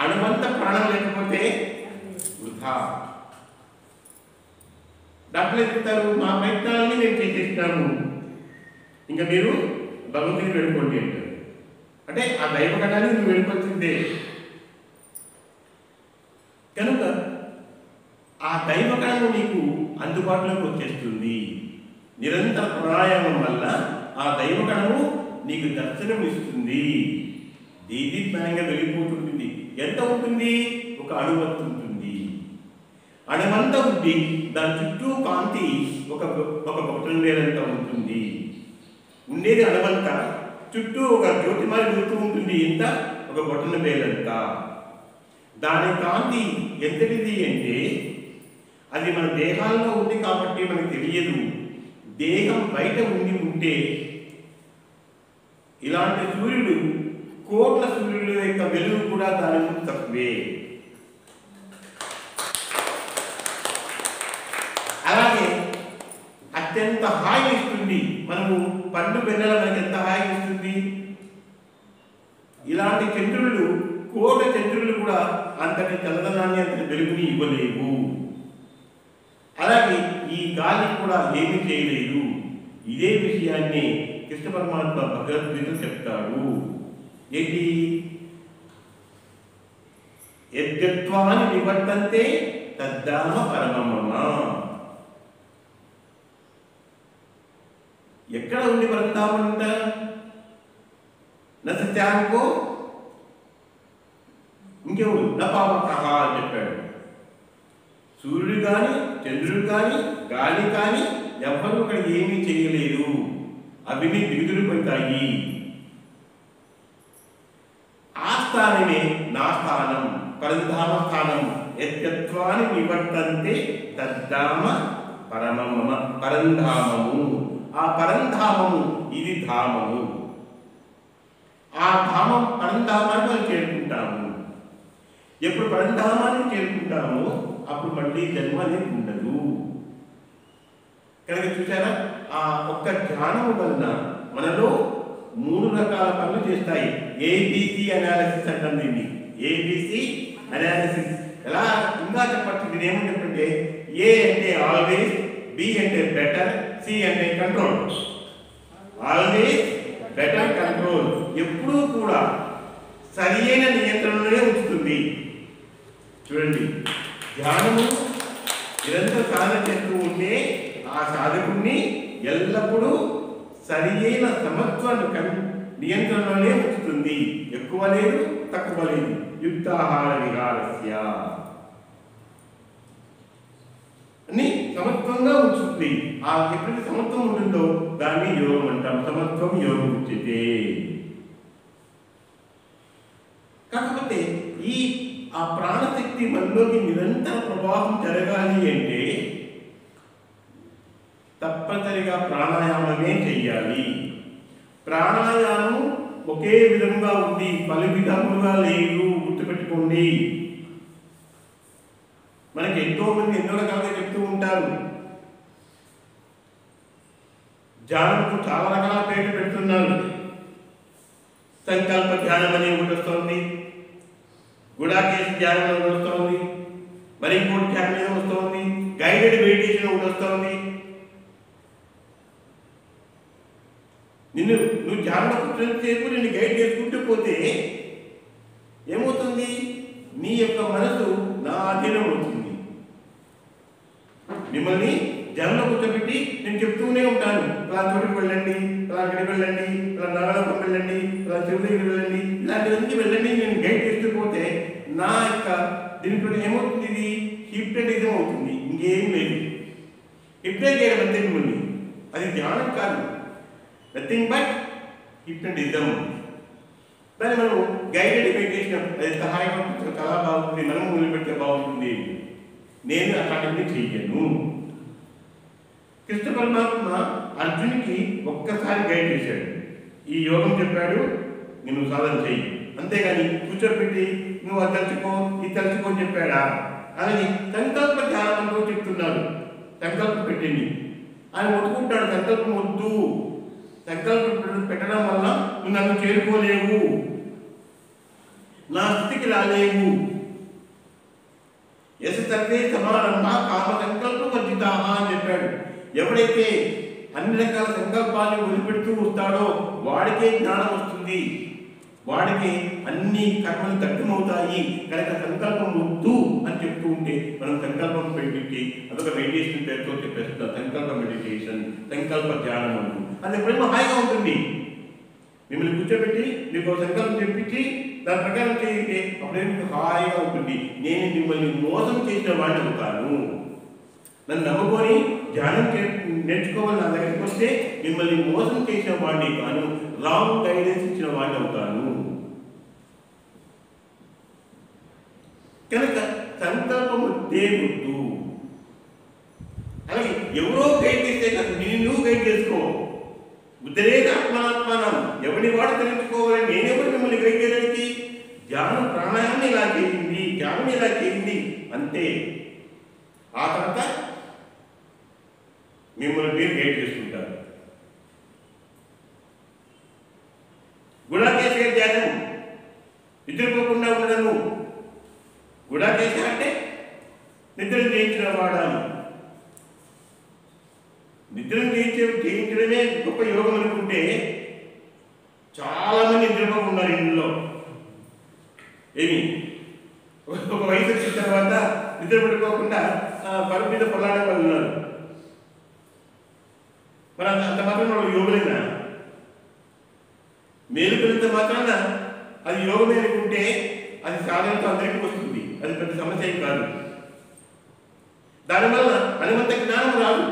అణువంత ప్రాణం లేకపోతే వృధా. డాక్టర్లు చెప్తారు, మా ప్రయత్నాలని మేము చేసేసినాము, ఇంకా మీరు భగవంతుని వెళ్ళుకోండి అంటారు. అంటే ఆ దైవ కణాన్ని నువ్వు వెళ్ళుకోవాల్సిందే. కనుక ఆ దైవ కణము నీకు అందుబాటులోకి వచ్చేస్తుంది. నిరంతర ప్రాణాయామం వల్ల ఆ దైవ కణము నీకు దర్శనం ఇస్తుంది. దీదీప్మానంగా వెళ్ళిపోతుంటుంది. ఎంత ఉంటుంది? ఒక అణువంత ఉంటుంది. అణువంతా ఉండి దాని చుట్టూ కాంతి ఒక బొట్టం వేలంతా ఉంటుంది. ఉండేది అణువంత, చుట్టూ ఒక జ్యోతిమారి వెళ్తూ ఉంటుంది. ఎంత? ఒక బొట్టన వేలంత. దాని కాంతి ఎంతటిది అంటే అది మన దేహాల్లో ఉంది కాబట్టి మనకు తెలియదు. దేహం బయట ఉంటే ఇలాంటి సూర్యుడు, కోట్ల సూర్యుడు యొక్క వెలుగు కూడా దాని ముందు తక్కువే. అలాగే అత్యంత హాయి ఇస్తుంది. మనము పండు వెన్నెల మనకి ఎంత హాయి ఇస్తుంది. ఇలాంటి చంద్రులు, కోట చంద్రులు కూడా అంతటి చల్లదనాన్ని, అంతటి వెలుగుని ఇవ్వలేవు. అలాగే ఈ గాలి కూడా ఏమీ చేయలేదు. ఇదే విషయాన్ని కృష్ణ పరమాత్మ భగవద్గీత చెప్తాడు. ఏంటి? యద్గత్వాని నివర్తంతే తద్ధామ పరమమమ. ఎక్కడ ఉండి పరంధామంట? నసత్యానికో ఇంకెవడు నపావకహ అని చెప్పాడు. సూర్యుడు కానీ, చంద్రుడు కానీ, గాలి కానీ ఎవ్వరూ అక్కడ ఏమీ చేయలేరు. అవి దిగుదులుపోతాయి. ఆ స్థానమే నా స్థానం, పరంధామ స్థానం. యత్యత్వాని నివర్తంతే తద్ధామ పరమమమ. పరంధామము. ఆ పరంధామము ఇది ధామము. ఆ ధామం పరంధామాన్ని మనం చేరుకుంటాము. ఎప్పుడు పరంధామాన్ని చేరుకుంటామో అప్పుడు మళ్ళీ జన్మ అనేది ఉండదు. కనుక చూసారా, ఆ ఒక్క ధ్యానము వలన మనలో 3 రకాల పనులు చేస్తాయి. ఏబిసి అనాలిసిస్ అంటాం దీన్ని. ABC analysis. ఎలా ఇంకా చెప్పచ్చు? దీని ఏమని చెప్పంటే, ఏ అంటే ఆల్వేస్, బి అంటే బెటర్, సి అంటే కంట్రోల్. Always, better, control. ఎప్పుడూ కూడా సరి అయిన నియంత్రణలోనే ఉంచుతుంది. చూడండి, ధ్యానము నిరంతర సాధన చేస్తూ ఉంటే ఆ సాధకుడిని ఎల్లప్పుడూ సరి అయిన సమత్వాన్ని నియంత్రణలోనే ఉంచుతుంది. ఎక్కువ లేదు, తక్కువ లేదు. యుక్తాహార విహారస్య అని సమత్వంగా ఉంచుతుంది. ఆ ఎప్పుడైతే సమత్వం ఉంటుందో దాన్ని యోగం అంటాం. సమత్వం యోగం ఉచ్యతే. కాకపోతే ఆ ప్రాణశక్తి మనలోకి నిరంతర ప్రవాహం జరగాలి అంటే తప్పనిసరిగా ప్రాణాయామమే చెయ్యాలి. ప్రాణాయామం ఒకే విధంగా ఉంది, పలు విధములుగా లేదు. గుర్తుపెట్టుకోండి. మనకి ఎంతో మంది ఎన్నో రకాలుగా చెప్తూ ఉంటారు. ధ్యానంకు చాలా రకాల పేర్లు పెడుతున్నారు. సంకల్ప ధ్యానం అని ఒకటి వస్తుంది, గుడాకేశ ధ్యానం ఒకటి వస్తుంది, మరి ఇంకోటి ధ్యానం వస్తుంది, గైడెడ్ మెడిటేషన్ ఒకటి వస్తుంది. నువ్వు ధ్యానంలో కూర్చొని నిన్ను గైడ్ చేసుకుంటూ పోతే ఏమవుతుంది? నీ యొక్క మనసు నా అధీనం అవుతుంది. మిమ్మల్ని ధ్యానంలో కూర్చోబెట్టి నేను చెప్తూనే ఉంటాను, ఇలా చోటుకి వెళ్ళండి, ఇలా అక్కడికి వెళ్ళండి, ఇలా నాగలోకం వెళ్ళండి, ఇలా శివుడి దగ్గరికి వెళ్ళండి, ఇలాంటివన్నీ వెళ్ళండి నేను గైడ్ చేస్తూ పోతే నా యొక్క దీంట్లో ఏమవుతుంది, ఇది హిప్నటిజం అవుతుంది, ఇంకేం లేదు. హిప్నటైజ్ చేయడం అంతే మిమ్మల్ని, అది ధ్యానం కాదు, నథింగ్ బట్ హిప్నటిజం. దాన్ని మనం గైడెడ్ మెడిటేషన్ అది సహాయం చాలా బాగుంటుంది, మనం మొదలుపెడితే బాగుంటుంది. నేను అట్లాంటివన్నీ చెయ్యను. కృష్ణ పరమాత్మ అర్జునికి ఒక్కసారి గైడ్ చేశాడు, ఈ యోగం చెప్పాడు, నువ్వు సాధన చెయ్యి, అంతేగాని కూర్చోబెట్టి నువ్వు అది తలుచుకో ఇది తలుచుకో అని చెప్పాడా? అలాగే సంకల్ప ధ్యానం అంటూ చెప్తున్నాడు, సంకల్పం పెట్టింది ఆయన ఒప్పుకుంటాడు, సంకల్పం వద్దు, సంకల్పం పెట్టడం వల్ల నువ్వు నన్ను చేరుకోలేవు, నా స్థితికి రాలేవు. యశ సర్వే సమారంభ కామ సంకల్ప వర్జితా అని చెప్పాడు. ఎవడైతే అన్ని రకాల సంకల్పాన్ని వదిలిపెడుతూ వస్తాడో వాడికే జ్ఞానం వస్తుంది, వాడికి అన్ని కర్మలు దగ్ధమవుతాయి. కనుక సంకల్పం వద్దు అని చెప్తూ ఉంటే మనం సంకల్పం పెట్టి అదొక మెడిటేషన్ పేరుతో చెప్పేస్తున్నాం, సంకల్ప మెడిటేషన్, సంకల్ప ధ్యానం అంటూ. అది ఎప్పుడైనా హాయిగా ఉంటుంది. మిమ్మల్ని కూర్చోబెట్టి మీకు సంకల్పం చెప్పించి దాని ప్రకారం చేయితే అప్పుడేమి హాయిగా ఉంటుంది. నేను మిమ్మల్ని మోసం చేసిన వాడిని అవుతాను, నన్ను నమ్ముకొని ధ్యానం నేర్చుకోవాలి నా దగ్గరికి వస్తే మిమ్మల్ని మోసం చేసిన వాడిని కాను, రాంగ్ గైడెన్స్ ఇచ్చిన వాడిని అవుతాను. కనుక సంకల్పము దేవుడు. అలాగే ఎవరో గైడ్ చేస్తే కాదు, నువ్వు గైడ్ చేసుకో. బుద్ధరేక ఆత్మాత్మానం, ఎవరి వాడు తెలుసుకోవాలి, నేనెవరు మిమ్మల్ని గైడ్ చేయడానికి? ధ్యానం ప్రాణాయామం ఇలా చేయింది, ధ్యానం ఇలా చేయింది అంతే. ఆ తర్వాత మిమ్మల్ని మీరు గైడ్ చేసుకుంటారు. గుడాకేశ ధ్యానం, నిద్రపోకుండా ఉండను. గుడాకేశ అంటే నిద్ర చేయించిన వాడాలి. నిద్రను చేయించడమే గొప్ప యోగం అనుకుంటే చాలా మంది నిద్రపోకున్నారు ఇంట్లో. ఏమి ఒక వయసు వచ్చిన తర్వాత నిద్ర పడుకోకుండా పరుపు మీద పొలాడే వాళ్ళు ఉన్నారు. మరి అంత మాత్రం వాళ్ళు యోగులైనా? మేలుకున్నంత మాత్రాన అది యోగమే అనుకుంటే అది సాధనతో అందరికీ వస్తుంది, అది పెద్ద సమస్య ఏం కాదు. దానివల్ల అనుమంత జ్ఞానం రాదు.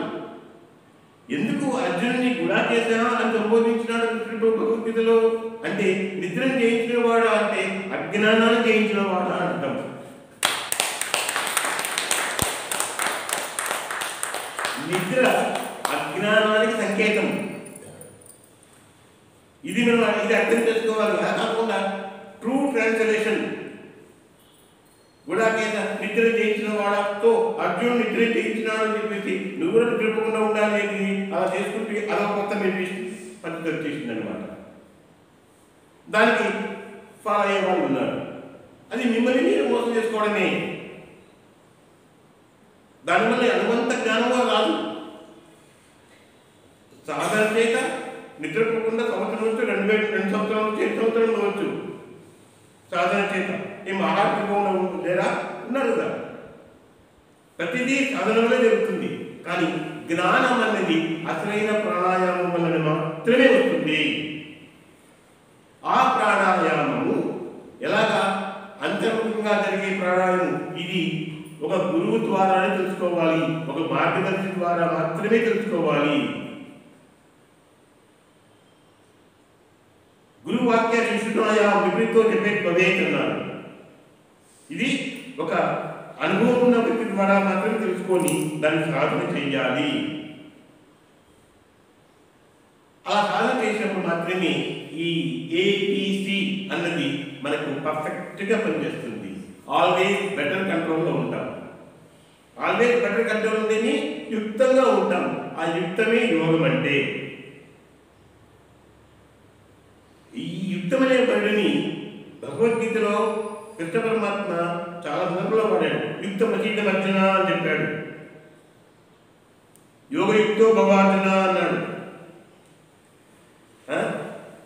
ఎందుకు అర్జునుని గుడాకేశ అని సంబోధించినాడు కృష్ణుడు భగవద్గీతలో? అంటే నిద్రను జయించిన వాడా అంటే అజ్ఞానాన్ని జయించిన వాడా అంటాం. నిద్ర అజ్ఞానానికి సంకేతం. ఇది మనం ఇది అర్థం చేసుకోవాలి. కాకుండా ట్రూ ట్రాన్స్లేషన్ గుడాకేశ నిద్ర జయించిన వాడతో అర్జునుడు నిద్ర జయించినాడు అని చెప్పేసి నువ్వు కూడా నిద్రపోకుండా ఉండాలి అని అలా చేసుకుంటే అదొక కొత్త మెడిటేషన్ పద్ధతి వచ్చేసింది అనమాట. దానికి ఫాలో అయ్యే వాళ్ళు ఉన్నారు. అది మిమ్మల్ని మీరు మోసం చేసుకోవడమే. దానివల్ల అనువంత జ్ఞానంగా రాదు. సాధన చేత నిద్రపోకుండా సంవత్సరం నుంచి 2 సంవత్సరాల నుంచి 7 సంవత్సరాలు ఉండవచ్చు. సాధన చేత ఏం ఆహారంగా లేదా ఉన్నారు కదా. ప్రతిదీ సాధనలో జరుగుతుంది. కానీ జ్ఞానం అనేది అసలైన ప్రాణాయామం వల్ల మాత్రమే వస్తుంది. ఆ ప్రాణాయామము ఎలాగా అంతర్ముఖంగా జరిగే ప్రాణాయామం, ఇది ఒక గురువు ద్వారానే తెలుసుకోవాలి, ఒక మార్గదర్శి ద్వారా మాత్రమే తెలుసుకోవాలి. గురువాక్య శిష్యునాయా విపరీతో చెప్పేది భవేత్ అన్నారు. ఇది ఒక అనుభవం ఉన్న వ్యక్తి ద్వారా మాత్రమే తెలుసుకొని దాన్ని సాధన చెయ్యాలి. అలా సాధన చేసినప్పుడు మాత్రమే ఈ ఏబిసి అన్నది మనకు పర్ఫెక్ట్గా పనిచేస్తుంది. ఆల్వేస్ బెటర్ కంట్రోల్లో ఉంటాం. ఆల్వేస్ బెటర్ కంట్రోల్ ఉంటేనే యుక్తంగా ఉంటాం. ఆ యుక్తమే యోగం అంటే. ఈ యుక్తమనే పరుడిని భగవద్గీతలో కృష్ణ పరమాత్మ చాలా సందర్భంలో వాడాడు. యుక్తమచీతం అర్జున అని చెప్పాడు. యోగయుక్తో భవార్జున అన్నాడు.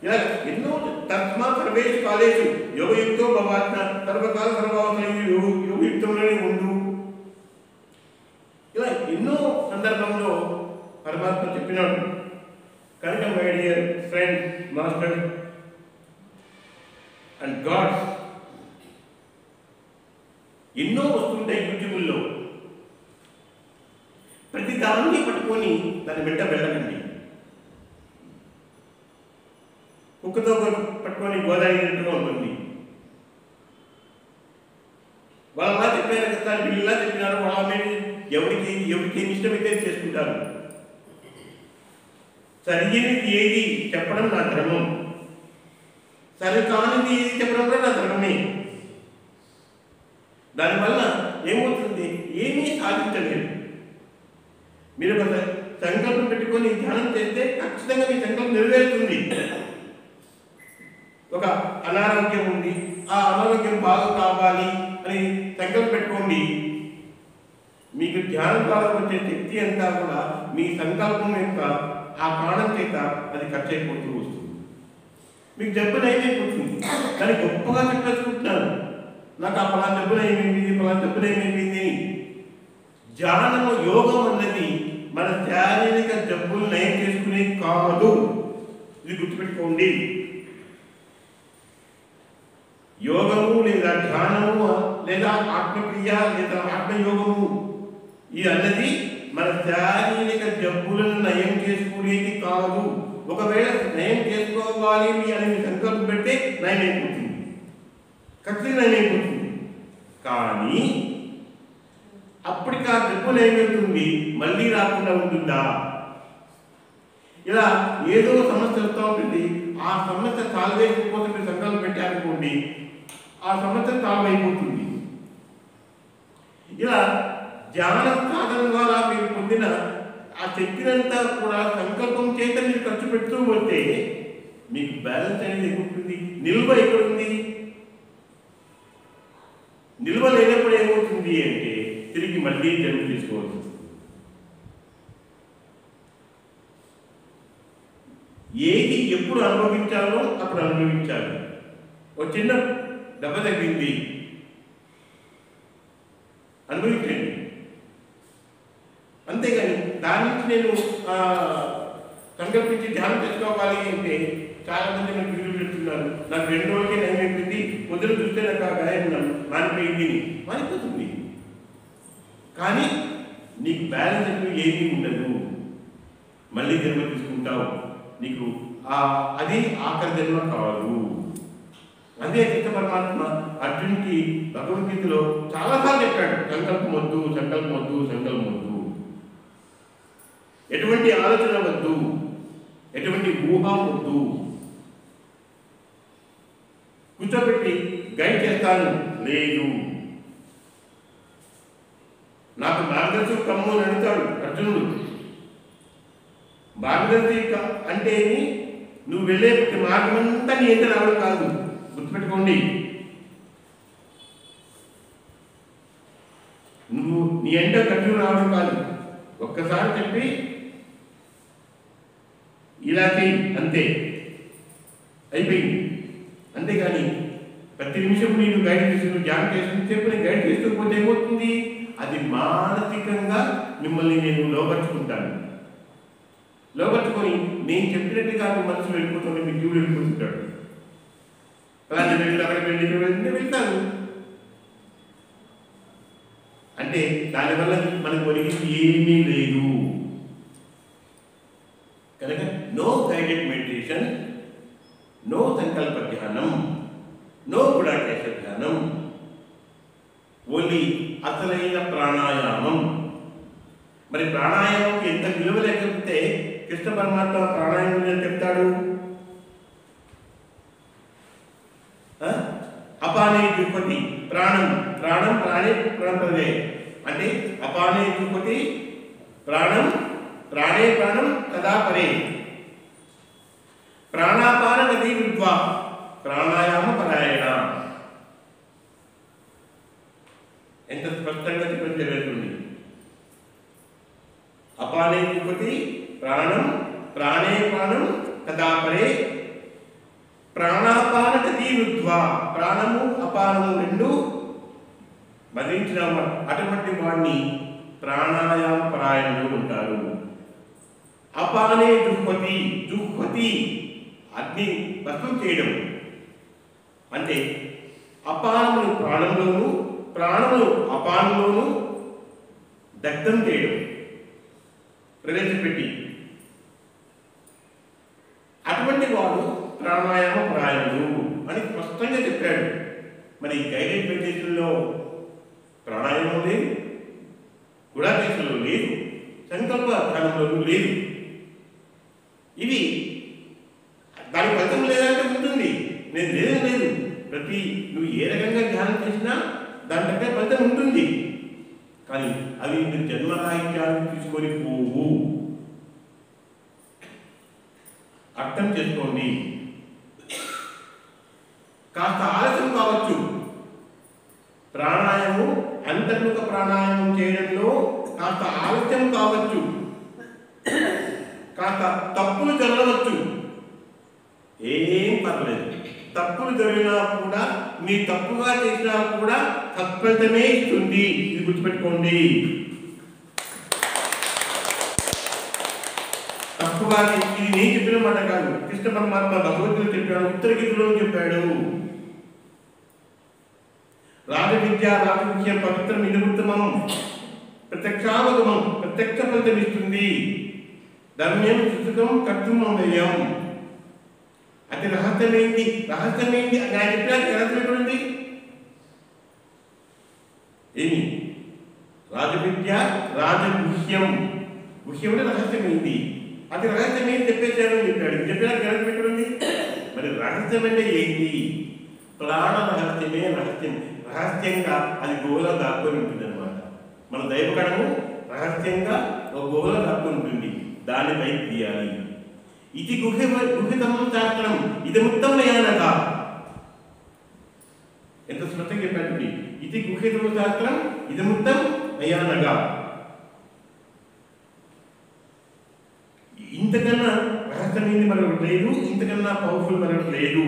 ఇలా ఎన్నో తస్మా సర్వేషు కాలేషు యోగయుక్తో భవార్జున, సర్వకాల సర్వావసరం యోగయుక్తంలోనే ఉండు. ఇలా ఎన్నో సందర్భంలో పరమాత్మ చెప్పినాడు, కనుక my dear friend, master and gods, ఎన్నో వస్తుంటాయి యూట్యూబుల్లో, ప్రతి దాన్ని పట్టుకొని దాని వెంట వెళ్ళకండి. కుక్కతో పట్టుకొని గోదావరిగా ఉంటుంది. వాళ్ళు అలా చెప్పారు కదా, వీళ్ళు ఇలా చెప్పినారు, వాళ్ళ ఎవరికి ఏమి ఇష్టమైతే చేసుకుంటారు. సరైనది ఏది చెప్పడం నా ధర్మం, సరి కానిది ఏది చెప్పడం కూడా నా ధర్మమే. దానివల్ల ఏమవుతుంది, ఏమీ సాధించలేదు. మీరు ఒక సంకల్పం పెట్టుకొని ధ్యానం చేస్తే ఖచ్చితంగా మీ సంకల్పం నెరవేరుతుంది. ఒక అనారోగ్యం ఉంది, ఆ అనారోగ్యం బాగా కావాలి అని సంకల్పం పెట్టుకోండి. మీకు ధ్యానం ద్వారా వచ్చే శక్తి అంతా కూడా మీ సంకల్పం యొక్క ఆ కారణం చేత అది ఖర్చు అయిపోతూ వస్తుంది. మీకు జబ్బు నయమైపోతుంది. కానీ గొప్పగా చెప్పేసుకుంటున్నారు, నాకు ఆ పలానా జబ్బు నయమైంది, పలానా జబ్బు నయమైంది. ధ్యానము, యోగం అన్నది మన శారీరక జబ్బులు నయం చేసుకునేది కాదు. ఇది గుర్తుపెట్టుకోండి. యోగము లేదా ధ్యానము లేదా ఆత్మక్రియ లేదా ఆత్మయోగము ఇది అన్నది మన శారీరక జబ్బులను నయం చేసుకునేది కాదు. ఒకవేళ నయం చేసుకోవాలి అని సంకల్పం పెడితే నయం అయిపోతుంది, ఖచ్చితంగా నయం అయిపోతుంది. కానీ అప్పటికి ఆ జబ్బు నయమవుతుంది, మళ్ళీ రాకుండా ఉంటుందా? ఇలా ఏదో సమస్య వస్తూ ఉంటుంది, ఆ సమస్య సాల్వ్ అయిపోతే మీరు సంకల్పం పెట్టారనుకోండి, ఆ సమస్య సాల్వ్ అయిపోతుంది. ఇలా ధ్యాన సాధన ద్వారా మీరు పొందిన ఆ శక్తినంతా కూడా సంకల్పం చేత మీరు ఖర్చు పెడుతూ పోతే మీకు బ్యాలెన్స్ అనేది ఎక్కడుంటుంది, నిల్వ ఎక్కడుంది? నిల్వ లేనప్పుడు ఏమవుతుంది అంటే తిరిగి మళ్ళీ జన్మ తీసుకోవచ్చు. ఏది ఎప్పుడు అనుభవించాలో అప్పుడు అనుభవించాలి. ఒక చిన్న దెబ్బ తగ్గింది, అనుభవించండి, అంతేగాని దాని నుంచి నేను సంకల్పించి ధ్యానం చేసుకోవాలి అంటే చాలా మంది నాకు వీడియో పెడుతున్నారు, నాకు 2 రోజులకే నయం అయిపోయింది, పొద్దున చూస్తే నాకు ఆ గాయం మానిపోయింది. మానిపోతుంది, కానీ నీకు బ్యాలెన్స్ అంటూ ఏమీ ఉండదు. మళ్ళీ జన్మ తీసుకుంటావు, నీకు అది ఆఖరి జన్మ కాదు. అదే కృష్ణ పరమాత్మ అర్జునుడికి భగవద్గీతలో చాలాసార్లు చెప్పాడు, సంకల్పం వద్దు, సంకల్పం వద్దు, సంకల్పం వద్దు, ఎటువంటి ఆలోచన వద్దు, ఎటువంటి ఊహ వద్దు. కూర్చోబెట్టి గైడ్ చేస్తాను, లేదు, నాకు మార్గదర్శకు కమ్ము అని అడుగుతాడు అర్జునుడు. మార్గదర్శి అంటే నువ్వు వెళ్ళే మార్గమంతా నీ ఎంత రావడం కాదు, గుర్తుపెట్టుకోండి. నువ్వు నీ ఎంట ఖర్చు రావడం కాదు, ఒక్కసారి చెప్పి ఇలా చెయ్యి, అంతే, అయిపోయింది. అంతేగాని ప్రతి నిమిషం నేను గైడ్ చేస్తూ ధ్యానం చేస్తూ చెప్పి నేను గైడ్ చేస్తూ పోతే ఏమవుతుంది, అది మానసికంగా మిమ్మల్ని నేను లోపరుచుకుంటాను. లోపరుచుకొని నేను చెప్పినట్టుగా మనసు వెళ్ళిపోతుంది, మీ జీవుడు వెళ్ళిపోతుంటాడు. అలాగే వెళ్ళి అక్కడికి వెళ్ళి వెళ్తాను అంటే దానివల్ల మనకు ఒరిగింది ఏమీ లేదు. కనుక నో గైడెడ్ మెడిటేషన్, నో సంకల్ప ధ్యానం, నో గుడాకేశ ధ్యానం, ఓన్లీ అసలైన ప్రాణాయామం. మరి ప్రాణాయామం ఎంత విలువ లేకపోతే కృష్ణ పరమాత్మ ప్రాణాయామం అని చెప్తాడు. అపానే జుపతి ప్రాణం, ప్రాణం ప్రాణే ప్రాణపదే అంటే అపానే జుపతి ప్రాణం, ప్రాణే ప్రాణం తదా పరే, ప్రాణాపాన నదీ విద్వా ప్రాణాయామ పరాయణ. ఎంత స్పష్టంగా చెప్పడం జరుగుతుంది. అపానే జుపతి ప్రాణం, ప్రాణే ప్రాణం తదా పరే, ప్రాణాపాన నదీ విద్వా ప్రాణము అపానము రెండు భరించిన అటువంటి వాడిని ప్రాణాయామ పరాయణులు ఉంటారు. అపానే జుహ్వతి, జుహ్వతి అగ్ని భస్మం చేయడం అంటే అపానమును ప్రాణంలోను, ప్రాణమును అపానంలోను దగ్ధం చేయడం, ప్రవేశపెట్టి. అటువంటి వాడు ప్రాణాయామ పరాయణుడు అని స్పష్టంగా చెప్పాడు. మరి గైడెడ్ మెడిటేషన్లో ప్రాణాయామం లేదు, గుడాకేశంలో లేదు, సంకల్ప ధ్యానంలో లేదు. ఇవి దాని ఫలితం లేదంటే ఉంటుంది, నేను లేదని లేదు. ప్రతి నువ్వు ఏ రకంగా ధ్యానం చేసినా దాని దగ్గర ఫలితం ఉంటుంది. కానీ అవి నువ్వు జన్మరాహిత్యాన్ని తీసుకొని పోవు. అర్థం చేసుకోండి. కాస్త ఆలస్యం కావచ్చు. ప్రాణాయామం అంతర్ముఖ ప్రాణాయామం చేయడంలో కాస్త ఆలస్యం కావచ్చు, కాస్త తప్పులు జరగవచ్చు. ఏం పర్లేదు, తప్పులు జరిగినా కూడా మీ తప్పుగా చేసినా కూడా సత్ఫలితమే ఇస్తుంది. ఇది గుర్తుపెట్టుకోండి. తప్పుగా ఇది నేను చెప్పిన మాట కాదు, కృష్ణ పరమాత్మ భగవద్గీత చెప్పాడు, ఉత్తర గీతలో చెప్పాడు. రాజవిద్య రాజవిద్యం పవిత్రం నిరుత్తమం, ప్రత్యక్షావగమం, ప్రత్యక్ష ఫలితం ఇస్తుంది. ధర్మం సుఖం కర్తృమయం. అది రహస్యమైంది. రహస్యమైంది అని ఆయన చెప్పినాక రహస్యం ఎక్కడుంది? ఏమి? రాజవిద్య రాజగుహ్యం. గుహ్యం అంటే రహస్యమైంది. అది రహస్యమైంది చెప్పేసాడని చెప్పాడు. చెప్పినాక రహస్యం ఎక్కడుంది? మరి రహస్యం అంటే ఏంటి? ప్రాణ రహస్యమే రహస్యం. రహస్యంగా అది గోలో దాక్కొని ఉంటుంది అనమాట. మన దైవగణము రహస్యంగా ఒక గోలో దాక్కొని ఉంటుంది, దానిపై తీయాలి. ఇది గుహితమం శాస్త్రం, ఇది ముక్తం అయ్యానగా. ఎంత స్పష్టంగా చెప్పండి. ఇది గుహితము శాస్త్రం, ఇది ముక్తం అయ్యానగా. ఇంతకన్నా రహస్యమైంది మరొకటి లేదు, ఇంతకన్నా పవర్ఫుల్ మరొకటి లేదు.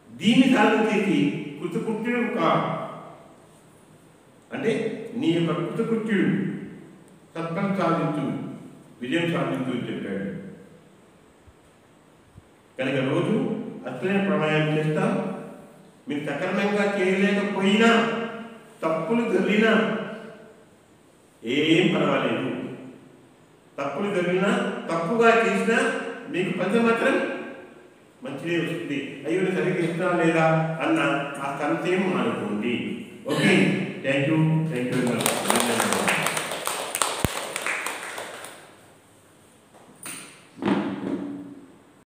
దీన్ని సాధన చేసి కృతకృత్యుడు కా అంటే నీ యొక్క కృతకృత్యుడు సత్ఫలం సాధించు, విజయం సాధించు అని చెప్పాడు. కనుక రోజు అట్లనే ప్రాణాయామం చేస్తాం. మీరు సక్రమంగా చేయలేకపోయినా, తప్పులు జరిగినా ఏం పర్వాలేదు. తప్పులు జరిగినా, తప్పుగా చేసినా మీకు ఫలితం మాత్రం మంచిదే వస్తుంది. అయ్యో నేను సరిగ్గా ఇస్తున్నా లేదా అన్న ఆ సంశయం మానుకోండి. Okay, thank you.